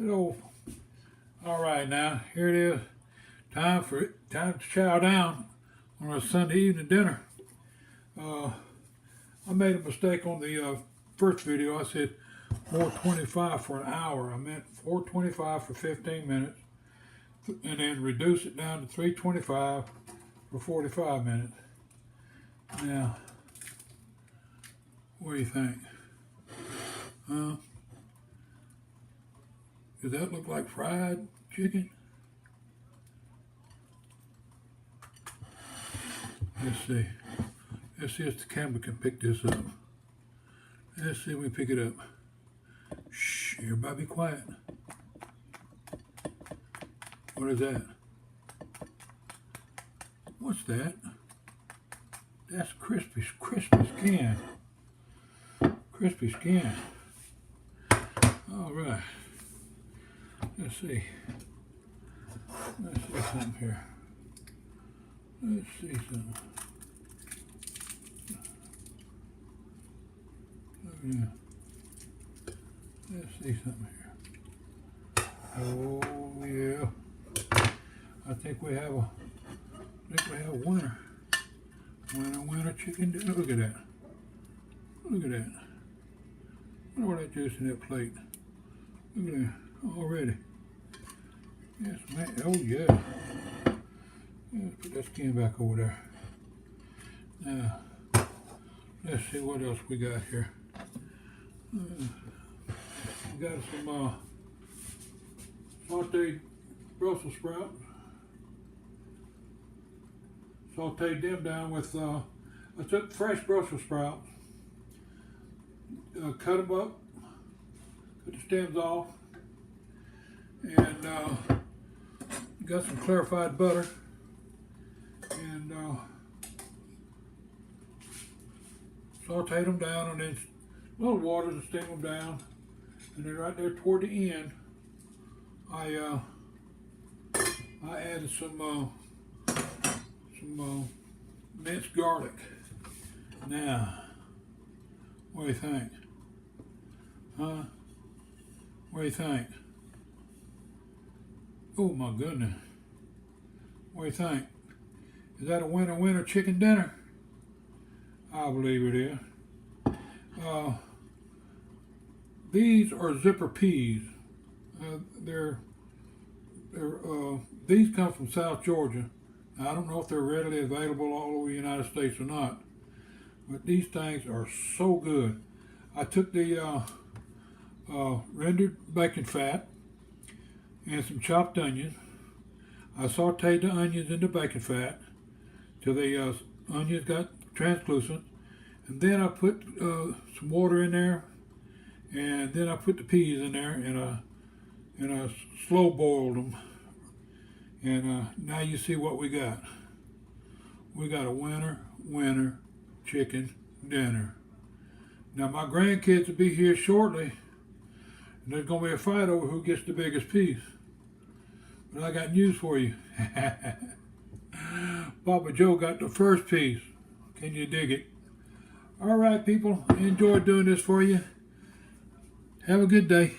So, all right, now here it is. Time to chow down on a Sunday evening dinner. I made a mistake on the first video. I said 425 for an hour. I meant 425 for 15 minutes, and then reduce it down to 325 for 45 minutes. Now, what do you think? Does that look like fried chicken? Let's see. Let's see if the camera can pick this up. Let's see if we pick it up. Shh, everybody be quiet. What is that? What's that? That's crispy skin. Crispy skin. All right. Let's see. Let's see something here. Let's see something. Oh, yeah. Let's see something here. Oh yeah. I think we have a winner. Winner chicken dinner. Look at that. Look at that. Look at all that juice in that plate. Look at that already. Yes, man. Oh yeah. Let's put that skin back over there. Now, let's see what else we got here. We got some sauteed Brussels sprouts. Sauteed them down with, I took fresh Brussels sprouts, cut them up, cut the stems off, and got some clarified butter, and sauteed them down, and then a little water to steam them down, and then right there toward the end, I added some minced garlic. Now, what do you think? Huh? What do you think? Oh my goodness. What do you think? Is that a winner chicken dinner? I believe it is. These are zipper peas. These come from South Georgia. I don't know if they're readily available all over the United States or not, but these things are so good. I took the rendered bacon fat and some chopped onions. I sauteed the onions in the bacon fat till the onions got translucent, and then I put some water in there, and then I put the peas in there, and I slow boiled them. And now you see what we got. We got a winner chicken dinner. Now my grandkids will be here shortly, and there's going to be a fight over who gets the biggest piece. But I got news for you. Papa Joe got the first piece. Can you dig it? All right, people. I enjoyed doing this for you. Have a good day.